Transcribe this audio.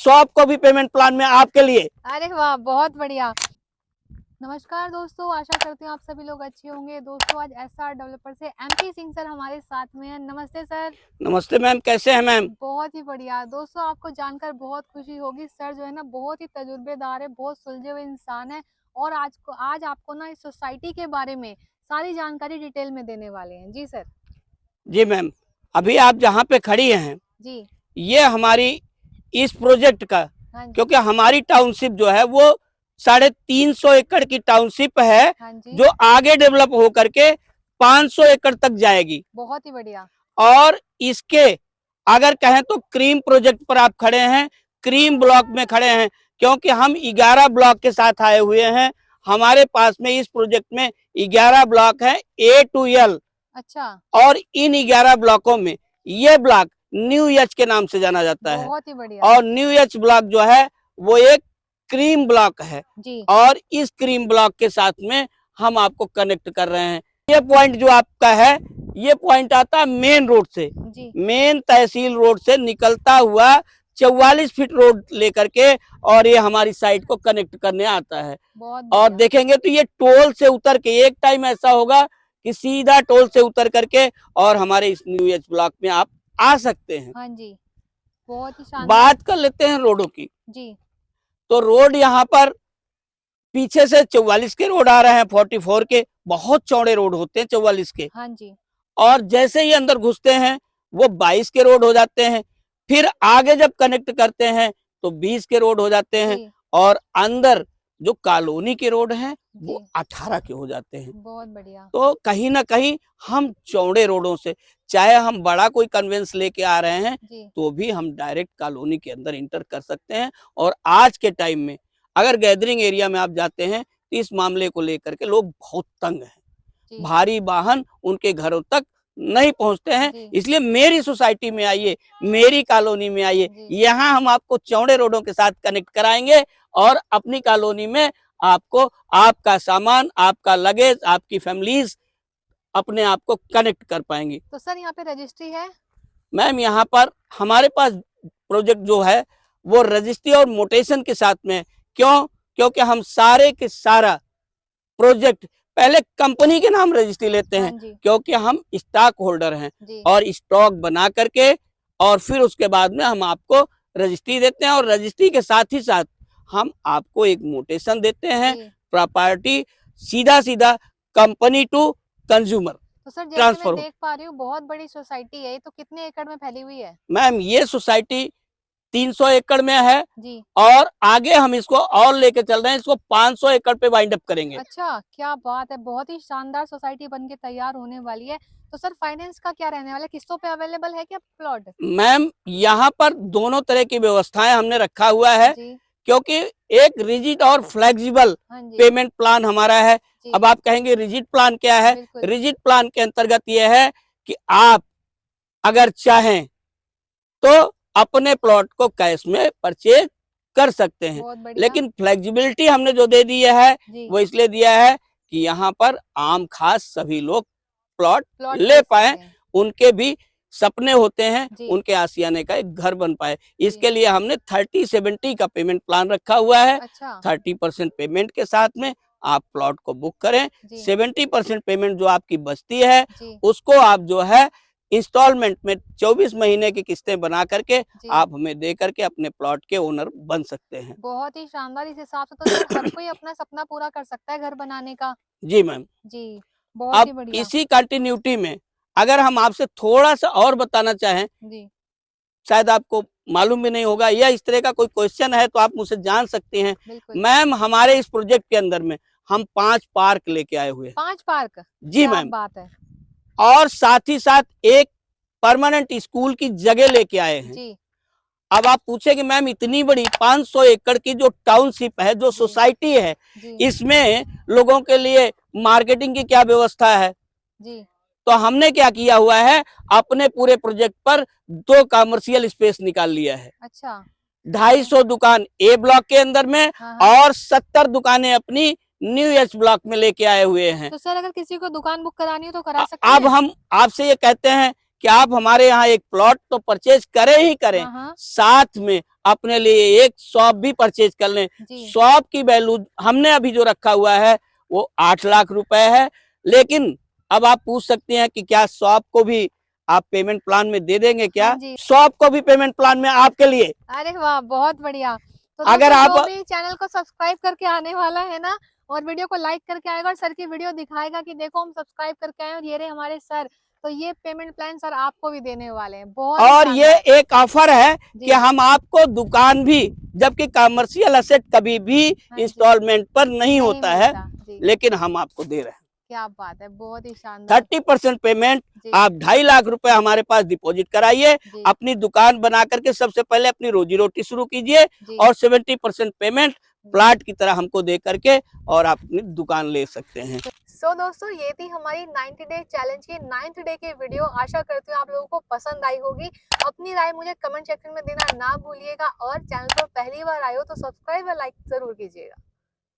Shop को भी payment plan में आपके लिए। अरे वाह, बहुत बढ़िया। नमस्कार दोस्तों, आशा करती हूँ आप सभी लोग अच्छे होंगे। दोस्तों आज एसआर डेवलपर से एमपी सिंह सर हमारे साथ में हैं। नमस्ते सर। नमस्ते मैम, कैसे हैं मैम? बहुत ही बढ़िया। दोस्तों आपको जानकर बहुत खुशी होगी, सर जो है ना बहुत ही तजुर्बेदार है, बहुत सुलझे हुए इंसान है और आज आपको ना इस सोसाइटी के बारे में सारी जानकारी डिटेल में देने वाले हैं। जी सर। जी मैम, अभी आप जहाँ पे खड़ी हैं जी। ये हमारी इस प्रोजेक्ट का, हाँ जी। क्योंकि हमारी टाउनशिप जो है वो 350 एकड़ की टाउनशिप है। हाँ जी। जो आगे डेवलप हो करके 500 एकड़ तक जाएगी। बहुत ही बढ़िया। और इसके अगर कहें तो क्रीम प्रोजेक्ट पर आप खड़े हैं, क्रीम ब्लॉक में खड़े हैं, क्योंकि हम 11 ब्लॉक के साथ आए हुए हैं। हमारे पास में इस प्रोजेक्ट में 11 ब्लॉक हैं A to L। अच्छा। और इन 11 ब्लॉकों में ये ब्लॉक न्यू एच के नाम से जाना जाता है। बहुत ही बढ़िया। और न्यू एच ब्लॉक जो है वो एक क्रीम ब्लॉक है जी। और इस क्रीम ब्लॉक के साथ में हम आपको कनेक्ट कर रहे हैं। ये पॉइंट जो आपका है, ये पॉइंट आता है मेन रोड से, मेन तहसील रोड से निकलता हुआ 44 फीट रोड लेकर के और ये हमारी साइट को कनेक्ट करने आता है। और देखेंगे तो ये टोल से उतर के एक टाइम ऐसा होगा कि सीधा टोल से उतर करके और हमारे इस न्यू एच ब्लॉक में आप आ सकते हैं। हाँ जी, बहुत ही शानदार। बात कर लेते हैं रोडों की। जी। तो रोड यहाँ पर पीछे से 44 के रोड आ रहे हैं, 44 के बहुत चौड़े रोड होते हैं 44 के। हाँ जी। और जैसे ही अंदर घुसते हैं वो 22 के रोड हो जाते हैं। फिर आगे जब कनेक्ट करते हैं तो 20 के रोड हो जाते हैं। और अंदर जो कॉलोनी के रोड हैं वो 18 के हो जाते हैं। बहुत बढ़िया। तो कहीं ना कहीं हम चौड़े रोडों से, चाहे हम बड़ा कोई कन्वेंस लेके आ रहे हैं तो भी हम डायरेक्ट कॉलोनी के अंदर इंटर कर सकते हैं। और आज के टाइम में अगर गैदरिंग एरिया में आप जाते हैं तो इस मामले को लेकर के लोग बहुत तंग हैं। भारी वाहन उनके घरों तक नहीं पहुंचते हैं। इसलिए मेरी सोसाइटी में आइए, मेरी कॉलोनी में आइए, यहाँ हम आपको चौड़े रोडों के साथ कनेक्ट कराएंगे और अपनी कॉलोनी में आपको आपका सामान, आपका लगेज, आपकी फैमिलीज अपने आप को कनेक्ट कर पाएंगी। तो सर यहाँ पे रजिस्ट्री है? मैम यहाँ पर हमारे पास प्रोजेक्ट जो है वो रजिस्ट्री और मोटेशन के साथ में। क्यों? क्योंकि हम सारे के सारा प्रोजेक्ट पहले कंपनी के नाम रजिस्ट्री लेते हैं, क्योंकि हम स्टॉक होल्डर हैं और स्टॉक बना करके और फिर उसके बाद में हम आपको रजिस्ट्री देते हैं। और रजिस्ट्री के साथ ही साथ हम आपको एक मोटेशन देते हैं, प्रॉपर्टी सीधा सीधा कंपनी टू कंज्यूमर तो सर ट्रांसफर। मैं देख पा रही हूँ बहुत बड़ी सोसाइटी है, तो कितने एकड़ में फैली हुई है? मैम ये सोसाइटी 300 एकड़ में है जी। और आगे हम इसको और लेके चल रहे हैं, इसको 500 एकड़ पे वाइंड अप करेंगे। अच्छा, क्या बात है, बहुत ही शानदार सोसाइटी बनके तैयार होने वाली है। तो सर फाइनेंस का क्या रहने वाला है, किस्तों पे अवेलेबल है क्या प्लॉट? मैम यहाँ पर दोनों तरह की व्यवस्थाएं हमने रखा हुआ है, क्योंकि एक रिजिड और फ्लेक्सिबल पेमेंट प्लान हमारा है। अब आप कहेंगे रिजिड प्लान क्या है? रिजिड प्लान के अंतर्गत यह है कि आप अगर चाहें तो अपने प्लॉट को कैश में परचेज कर सकते हैं, लेकिन फ्लेक्सिबिलिटी हमने जो दे दी है वो इसलिए दिया है कि यहाँ पर आम खास सभी लोग प्लॉट ले पाए, उनके भी सपने होते हैं, उनके आशियाने का एक घर बन पाए। इसके लिए हमने 30-70 का पेमेंट प्लान रखा हुआ है। 30% पेमेंट के साथ में आप प्लॉट को बुक करें, 70% पेमेंट जो आपकी बचती है उसको आप जो है इंस्टॉलमेंट में 24 महीने की किस्तें बना करके आप हमें दे करके अपने प्लॉट के ओनर बन सकते हैं। बहुत ही शानदार। इस हिसाब से तो सर हर कोई अपना सपना पूरा कर सकता है घर बनाने का। जी मैम जी, बहुत ही बढ़िया। इसी कंटिन्यूटी में अगर हम आपसे थोड़ा सा और बताना चाहें, शायद आपको मालूम भी नहीं होगा या इस तरह का कोई क्वेश्चन है तो आप मुझसे जान सकते हैं। मैम हमारे इस प्रोजेक्ट के अंदर में हम 5 पार्क लेके आए हुए हैं। 5 पार्क? जी मैम, बात है। और साथ ही साथ एक परमानेंट स्कूल की जगह लेके आए हैं जी। अब आप पूछे कि मैम इतनी बड़ी 500 एकड़ की जो टाउनशिप है, जो सोसाइटी है, इसमें लोगों के लिए मार्केटिंग की क्या व्यवस्था है जी। तो हमने क्या किया हुआ है, अपने पूरे प्रोजेक्ट पर 2 कमर्शियल स्पेस निकाल लिया है। अच्छा। 250 दुकान ए ब्लॉक के अंदर में और 70 दुकानें अपनी न्यू एच ब्लॉक में लेके आए हुए हैं। तो सर अगर किसी को दुकान बुक करानी हो तो करा सकते हैं? अब हम आपसे ये कहते हैं कि आप हमारे यहाँ एक प्लॉट तो परचेज करें ही करें, साथ में अपने लिए एक शॉप भी परचेज कर लें। शॉप की वैल्यू हमने अभी जो रखा हुआ है वो 8 लाख रुपए है। लेकिन अब आप पूछ सकते हैं कि क्या शॉप को भी आप पेमेंट प्लान में दे देंगे क्या? शॉप को भी पेमेंट प्लान में आपके लिए। अरे वाह, बहुत बढ़िया। तो अगर आप जो भी चैनल को सब्सक्राइब करके आने वाला है ना, और वीडियो को लाइक करके आएगा और सर की वीडियो दिखाएगा कि देखो हम सब्सक्राइब करके आए और ये रहे हमारे सर, तो ये पेमेंट प्लान सर आपको भी देने वाले हैं। बहुत और ये एक ऑफर है कि हम आपको दुकान भी, जबकि कमर्शियल एसेट कभी भी इंस्टॉलमेंट पर नहीं होता है, लेकिन हम आपको दे रहे हैं। क्या बात है, बहुत ही शानदार। 30% पेमेंट आप 2.5 लाख रुपए हमारे पास डिपॉजिट कराइए, अपनी दुकान बना करके सबसे पहले अपनी रोजी रोटी शुरू कीजिए, और 70% पेमेंट प्लाट की तरह हमको दे करके और आप अपनी दुकान ले सकते हैं। सो दोस्तों, ये थी हमारी 90 डे चैलेंज की 9th डे की वीडियो। आशा करती हूँ आप लोगों को पसंद आई होगी। अपनी राय मुझे कमेंट सेक्शन में देना ना भूलिएगा, और चैनल पर पहली बार आए हो तो सब्सक्राइब और लाइक जरूर कीजिएगा।